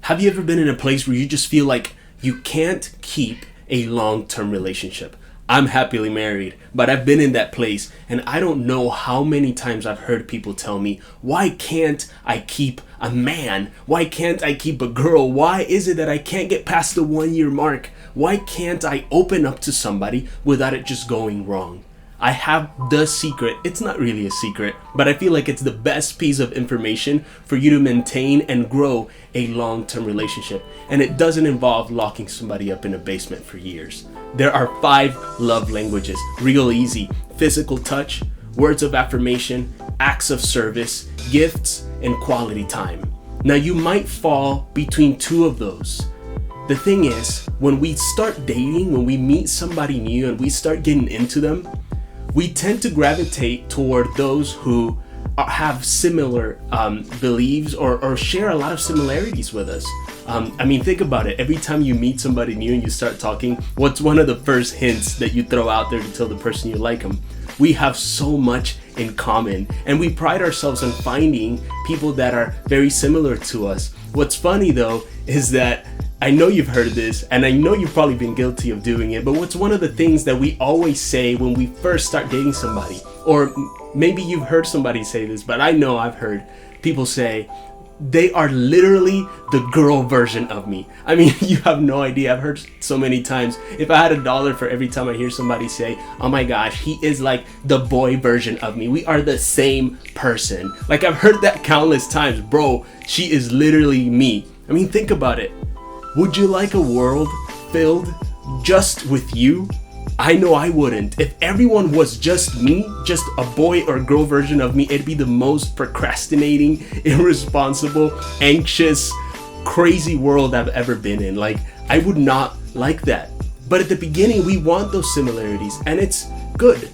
Have you ever been in a place where you just feel like you can't keep a long-term relationship? I'm happily married, but I've been in that place, and I don't know how many times I've heard people tell me, why can't I keep a man? Why can't I keep a girl? Why is it that I can't get past the 1 year mark? Why can't I open up to somebody without it just going wrong? I have the secret. It's not really a secret, but I feel like it's the best piece of information for you to maintain and grow a long-term relationship. And it doesn't involve locking somebody up in a basement for years. There are 5 love languages, real easy: physical touch, words of affirmation, acts of service, gifts, and quality time. Now you might fall between 2 of those. The thing is, when we start dating, when we meet somebody new and we start getting into them, we tend to gravitate toward those who have similar beliefs or share a lot of similarities with us. Think about it. Every time you meet somebody new and you start talking, what's one of the first hints that you throw out there to tell the person you like them? We have so much in common, and we pride ourselves on finding people that are very similar to us. What's funny though is that I know you've heard this, and I know you've probably been guilty of doing it, but what's one of the things that we always say when we first start dating somebody? Or maybe you've heard somebody say this, but I know I've heard people say, they are literally the girl version of me. You have no idea. I've heard so many times. If I had $1 for every time I hear somebody say, oh my gosh, he is like the boy version of me. We are the same person. Like, I've heard that countless times. Bro, she is literally me. Think about it. Would you like a world filled just with you? I know I wouldn't. If everyone was just me, just a boy or girl version of me, it'd be the most procrastinating, irresponsible, anxious, crazy world I've ever been in. Like, I would not like that. But at the beginning, we want those similarities, and it's good.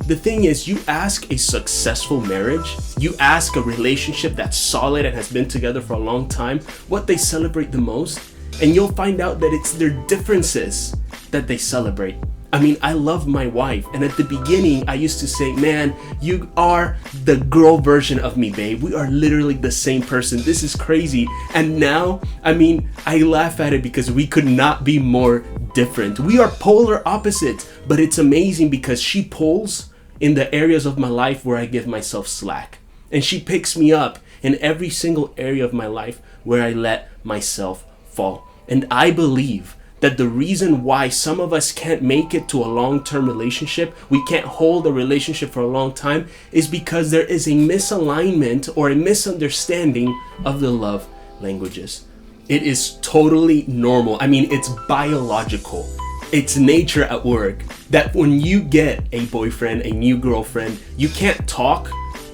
The thing is, you ask a successful marriage, you ask a relationship that's solid and has been together for a long time, what they celebrate the most, and you'll find out that it's their differences that they celebrate. I love my wife, and at the beginning I used to say, man, you are the girl version of me, babe. We are literally the same person. This is crazy. And now, I laugh at it because we could not be more different. We are polar opposites, but it's amazing because she pulls in the areas of my life where I give myself slack, and she picks me up in every single area of my life where I let myself fall. And I believe that the reason why some of us can't make it to a long-term relationship, we can't hold a relationship for a long time, is because there is a misalignment or a misunderstanding of the love languages. It is totally normal. It's biological. It's nature at work that when you get a boyfriend, a new girlfriend, you can't talk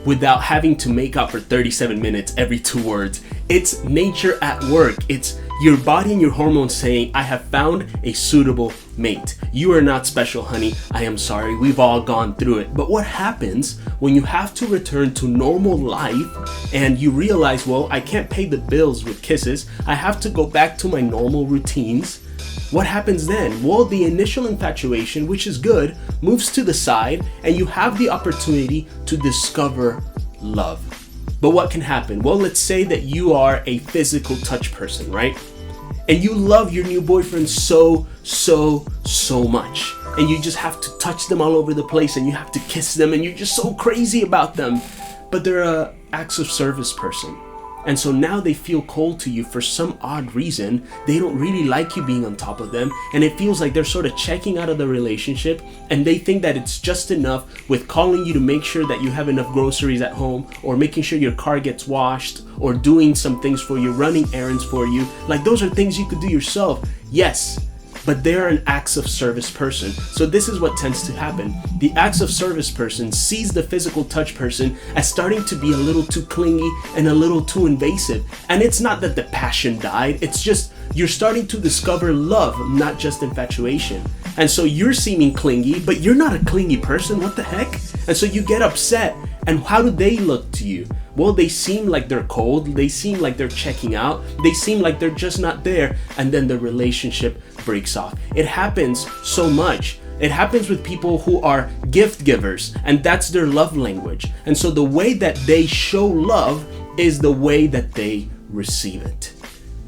without having to make up for 37 minutes every 2 words. It's nature at work. It's your body and your hormones saying, I have found a suitable mate. You are not special, honey. I am sorry. We've all gone through it. But what happens when you have to return to normal life and you realize, well, I can't pay the bills with kisses. I have to go back to my normal routines. What happens then? Well, the initial infatuation, which is good, moves to the side, and you have the opportunity to discover love. But what can happen? Well, let's say that you are a physical touch person, right? And you love your new boyfriend so much. And you just have to touch them all over the place, and you have to kiss them, and you're just so crazy about them. But they're a acts of service person. And so now they feel cold to you for some odd reason. They don't really like you being on top of them, and it feels like they're sort of checking out of the relationship, and they think that it's just enough with calling you to make sure that you have enough groceries at home, or making sure your car gets washed, or doing some things for you, running errands for you. Like, those are things you could do yourself. Yes, but they're an acts of service person. So this is what tends to happen. The acts of service person sees the physical touch person as starting to be a little too clingy and a little too invasive. And it's not that the passion died, it's just you're starting to discover love, not just infatuation. And so you're seeming clingy, but you're not a clingy person. What the heck? And so you get upset. And how do they look to you? Well, they seem like they're cold. They seem like they're checking out. They seem like they're just not there. And then the relationship breaks off. It happens so much. It happens with people who are gift givers, and that's their love language. And so the way that they show love is the way that they receive it.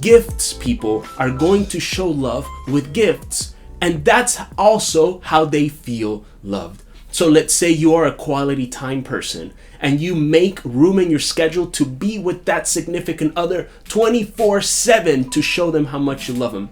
Gifts people are going to show love with gifts. And that's also how they feel loved. So let's say you are a quality time person and you make room in your schedule to be with that significant other 24/7 to show them how much you love them.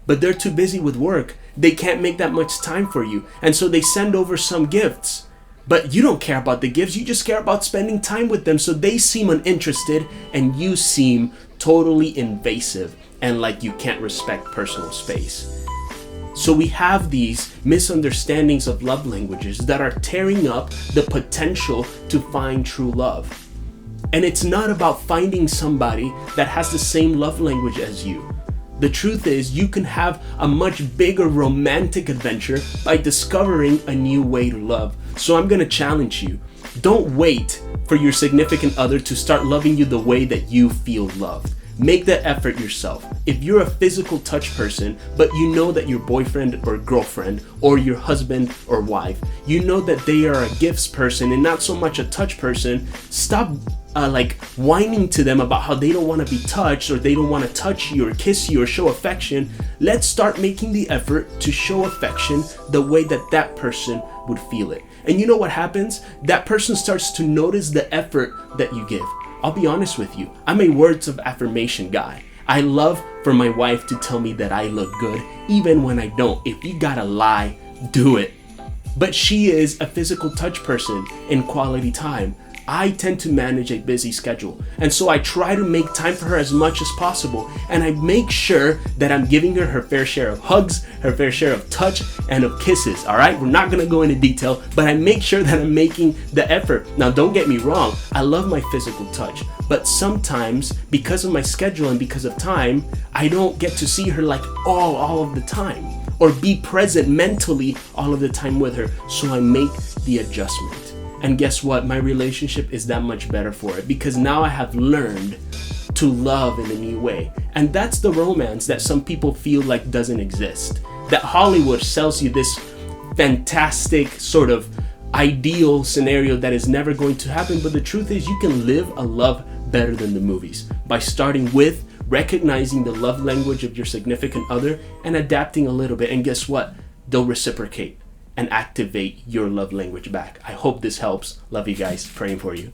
But they're too busy with work. They can't make that much time for you. And so they send over some gifts. But you don't care about the gifts. You just care about spending time with them. So they seem uninterested and you seem totally invasive and like you can't respect personal space. So we have these misunderstandings of love languages that are tearing up the potential to find true love. And it's not about finding somebody that has the same love language as you. The truth is, you can have a much bigger romantic adventure by discovering a new way to love. So I'm gonna challenge you. Don't wait for your significant other to start loving you the way that you feel loved. Make that effort yourself. If you're a physical touch person, but you know that your boyfriend or girlfriend or your husband or wife, you know that they are a gifts person and not so much a touch person, stop whining to them about how they don't want to be touched or they don't want to touch you or kiss you or show affection. Let's start making the effort to show affection the way that that person would feel it. And you know what happens? That person starts to notice the effort that you give. I'll be honest with you. I'm a words of affirmation guy. I love for my wife to tell me that I look good, even when I don't. If you gotta lie, do it. But she is a physical touch person in quality time. I tend to manage a busy schedule. And so I try to make time for her as much as possible. And I make sure that I'm giving her her fair share of hugs, her fair share of touch, and of kisses. All right, we're not gonna go into detail, but I make sure that I'm making the effort. Now, don't get me wrong. I love my physical touch, but sometimes because of my schedule and because of time, I don't get to see her like all of the time or be present mentally all of the time with her. So I make the adjustment. And guess what? My relationship is that much better for it because now I have learned to love in a new way. And that's the romance that some people feel like doesn't exist. That Hollywood sells you this fantastic sort of ideal scenario that is never going to happen. But the truth is you can live a love better than the movies by starting with recognizing the love language of your significant other and adapting a little bit. And guess what? They'll reciprocate and activate your love language back. I hope this helps. Love you guys. Praying for you.